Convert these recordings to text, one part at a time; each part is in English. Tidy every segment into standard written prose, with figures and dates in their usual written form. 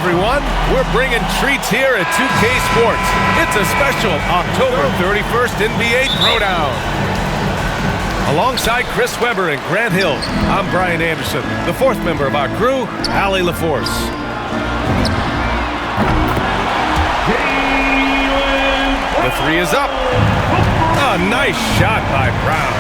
everyone. We're bringing treats here at 2K Sports. It's a special October 31st NBA Throwdown. Alongside Chris Webber and Grant Hill, I'm Brian Anderson, the fourth member of our crew, Allie LaForce. The three is up. A nice shot by Brown.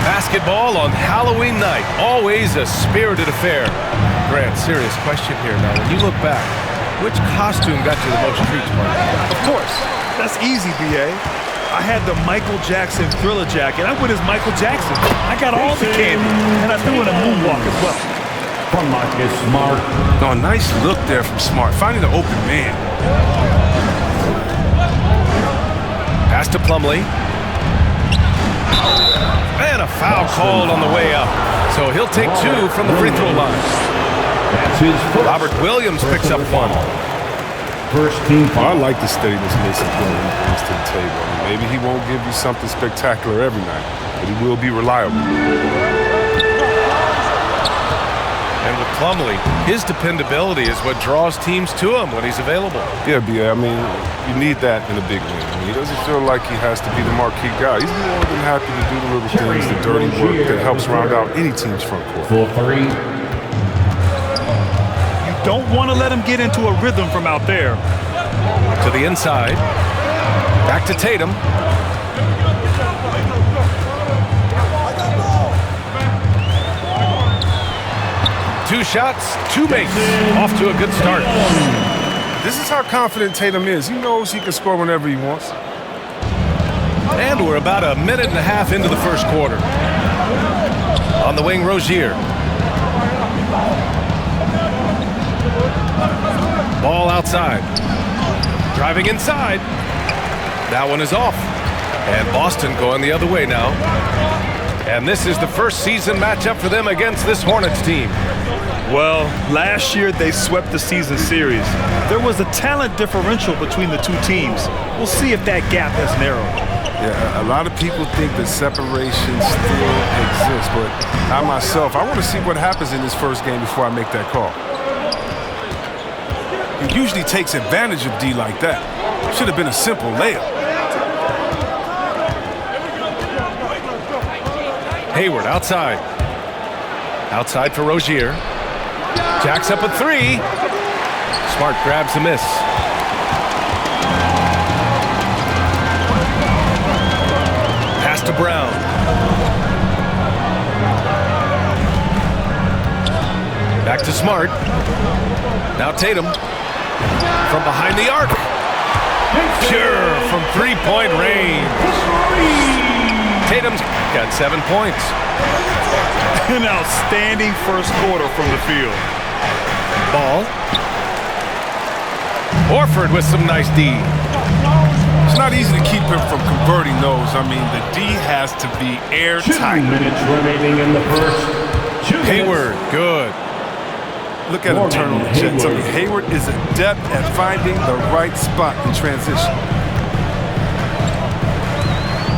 Basketball on Halloween night, always a spirited affair. Grant, serious question here now. When you look back, which costume got you the most treats, Mark? Of course. That's easy, B.A. I had the Michael Jackson Thriller jacket. I went as Michael Jackson. I got all the candy, and I threw in a moonwalk as well. From Marcus Smart. Oh, nice look there from Smart, finding the open man. Pass to Plumlee. And a foul called on the way up. So he'll take two from the free throw line. That's his first. Robert Williams picks up one. First team foul. I like the steadiness Mason brings to the table. I mean, maybe he won't give you something spectacular every night, but he will be reliable. And with Plumlee, his dependability is what draws teams to him when he's available. Yeah, B.A., I mean, you need that in a big win. I mean, he doesn't feel like he has to be the marquee guy. He's more than happy to do the little things, the dirty work that helps round out any team's front court. For three. You don't want to let him get into a rhythm from out there. To the inside. Back to Tatum. Two shots, two makes. Off to a good start. This is how confident Tatum is. He knows he can score whenever he wants. And we're about a minute and a half into the first quarter. On the wing, Rozier. Ball outside. Driving inside. That one is off. And Boston going the other way now. And this is the first season matchup for them against this Hornets team. Well, last year they swept the season series. There was a talent differential between the two teams. We'll see if that gap has narrowed. Yeah, a lot of people think that separation still exists, but I myself, I want to see what happens in this first game before I make that call. He usually takes advantage of D like that. Should have been a simple layup. Hayward outside. Outside for Rozier. Jacks up a three. Smart grabs the miss. Pass to Brown. Back to Smart. Now Tatum. From behind the arc. Pure from three-point range. Tatum's got 7 points. An outstanding first quarter from the field. Ball. Horford with some nice D. It's not easy to keep him from converting those. I mean, the D has to be airtight. 2 minutes remaining in the first. Hayward, good. Look at him turn on the Jets. I mean, Hayward is adept at finding the right spot in transition.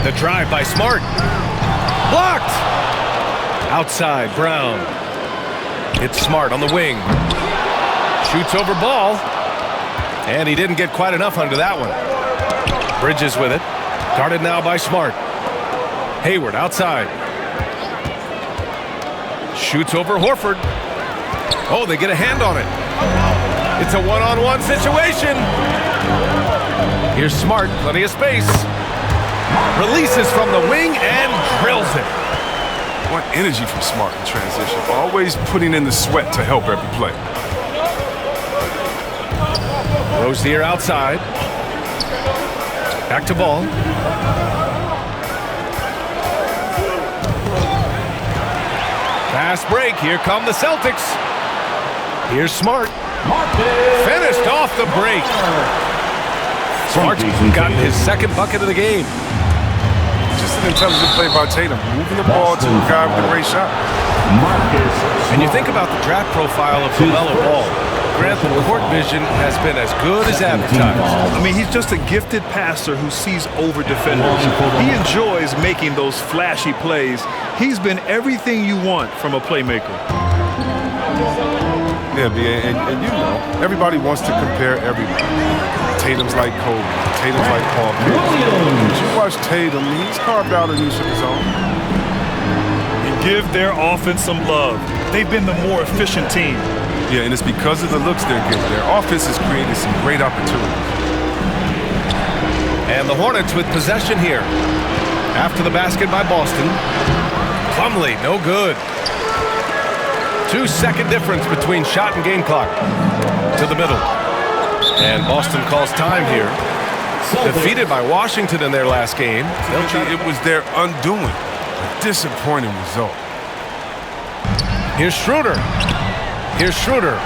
The drive by Smart. Blocked. Outside, Brown. It's Smart on the wing. Shoots over ball. And he didn't get quite enough under that one. Bridges with it. Guarded now by Smart. Hayward outside. Shoots over Horford. Oh, they get a hand on it. It's a one-on-one situation. Here's Smart, plenty of space. Releases from the wing and drills it. What energy from Smart in transition. Always putting in the sweat to help every play. Rozier outside. Back to ball. Fast break. Here come the Celtics. Here's Smart. Finished off the break. Smart's gotten his second bucket of the game. Just an intelligent play by Tatum. Moving the ball to a guy with a great shot. And you think about the draft profile of LaMelo Ball. Grant, the court vision has been as good as advertised. I mean, he's just a gifted passer who sees over defenders. He enjoys making those flashy plays. He's been everything you want from a playmaker. Yeah, and you know, everybody wants to compare everybody. Tatum's like Kobe. Tatum's like Paul Pierce. But you watch Tatum, he's carved out a niche of his own. And give their offense some love. They've been the more efficient team. Yeah, and it's because of the looks they're getting. Their offense has created some great opportunities. And the Hornets with possession here. After the basket by Boston. Plumlee, no good. 2-second difference between shot and game clock. To the middle. And Boston calls time here. Defeated by Washington in their last game. It was their undoing. A disappointing result. Here's Schroeder. Here's Schroeder.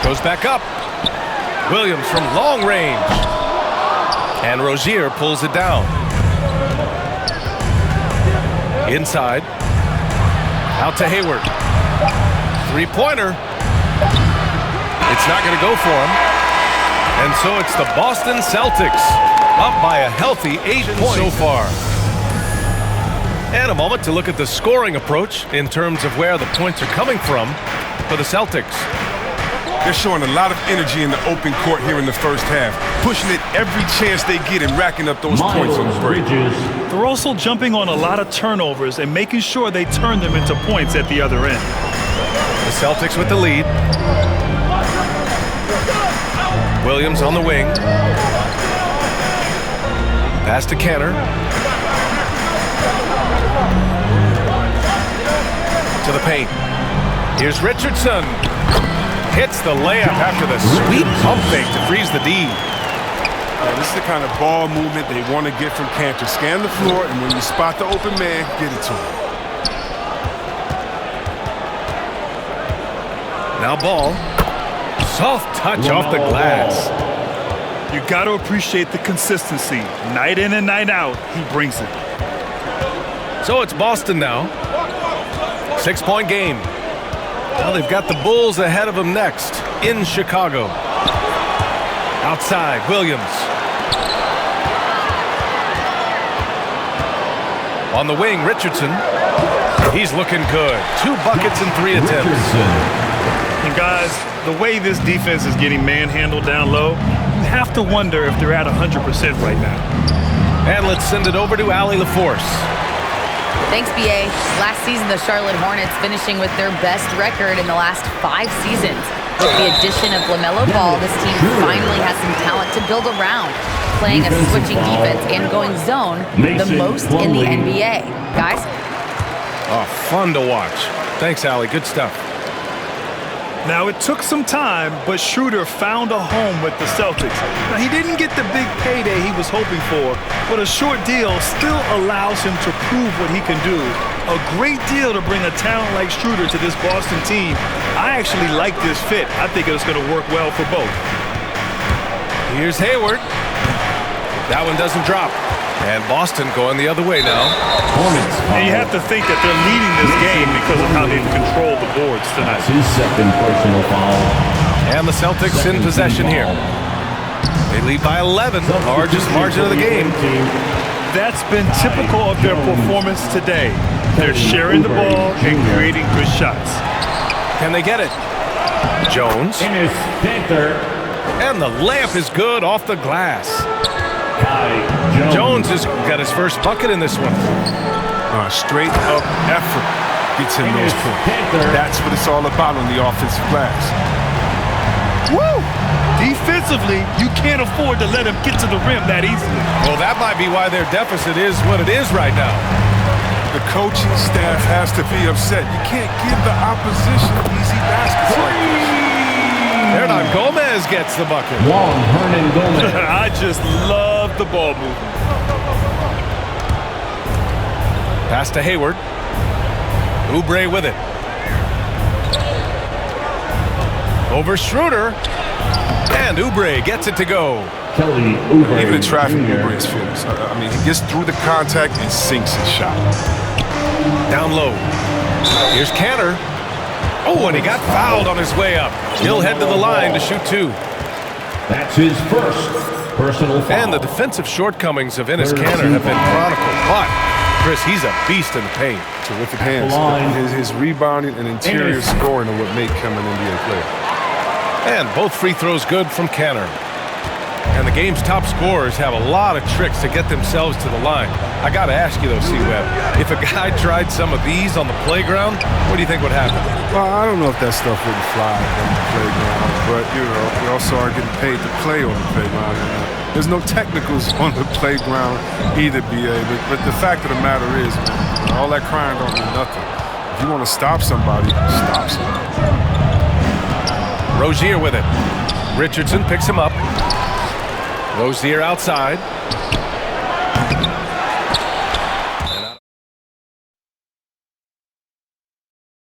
Goes back up. Williams from long range. And Rozier pulls it down. Inside. Out to Hayward. Three-pointer. It's not going to go for him. And so it's the Boston Celtics up by a healthy 8 points so far. And a moment to look at the scoring approach in terms of where the points are coming from for the Celtics. They're showing a lot of energy in the open court here in the first half, pushing it every chance they get and racking up those points on the break. They're also jumping on a lot of turnovers and making sure they turn them into points at the other end. The Celtics with the lead. Williams on the wing. Pass to Canner. To the paint. Here's Richardson. Hits the layup after the sweet pump fake to freeze the D. This is the kind of ball movement they want to get from Cantor. Scan the floor, and when you spot the open man, get it to him. Now Ball. Soft touch off the glass. You got to appreciate the consistency. Night in and night out, he brings it. So it's Boston now. 6-point game. Well, they've got the Bulls ahead of them next in Chicago. Outside, Williams. On the wing, Richardson. He's looking good. 2 buckets and 3 attempts. And guys, the way this defense is getting manhandled down low, you have to wonder if they're at 100% right now. And let's send it over to Allie LaForce. Thanks, BA. Last season, the Charlotte Hornets finishing with their best record in the last 5 seasons. With the addition of LaMelo Ball, this team finally has some talent to build around, playing a switching defense and going zone the most in the NBA. Guys? Oh, fun to watch. Thanks, Allie. Good stuff. Now, it took some time, but Schroeder found a home with the Celtics. Now, he didn't get the big payday he was hoping for, but a short deal still allows him to prove what he can do. A great deal to bring a talent like Schroeder to this Boston team. I actually like this fit. I think it's going to work well for both. Here's Hayward. That one doesn't drop. And Boston going the other way now. And you have to think that they're leading this game because of how they've controlled the boards tonight. His second personal foul. And the Celtics in possession here. They lead by 11, the largest margin of the game. That's been typical of their performance today. They're sharing the ball and creating good shots. Can they get it? Jones. And the layup is good off the glass. Jones has got his first bucket in this one. Straight up effort gets him those points. That's what it's all about on the offensive glass. Woo! Defensively, you can't afford to let him get to the rim that easily. Well, that might be why their deficit is what it is right now. The coaching staff has to be upset. You can't give the opposition easy baskets like this. Hernan Gomez gets the bucket. Hernan Gomez. I just love the ball movement. Pass to Hayward. Oubre with it. Over Schroeder. And Oubre gets it to go. Kelly Oubre. Even in traffic, Oubre is fearless. I mean, he gets through the contact and sinks his shot. Down low. Here's Cantor. Oh, and he got fouled on his way up. He'll head to the line to shoot 2. That's his first personal foul. And the defensive shortcomings of Enes Kanter have been chronicled, but Chris, he's a beast in the paint. Terrific hands. line. His rebounding and interior scoring are what make him an NBA player. And both free throws good from Canner. And the game's top scorers have a lot of tricks to get themselves to the line. I got to ask you, though, C-Web, if a guy tried some of these on the playground, what do you think would happen? Well, I don't know if that stuff wouldn't fly on the playground, but, you know, we also are getting paid to play on the playground. And, there's no technicals on the playground either, BA, but the fact of the matter is, man, all that crying don't mean nothing. If you want to stop somebody, stop somebody. Rozier with it. Richardson picks him up. Rozier outside.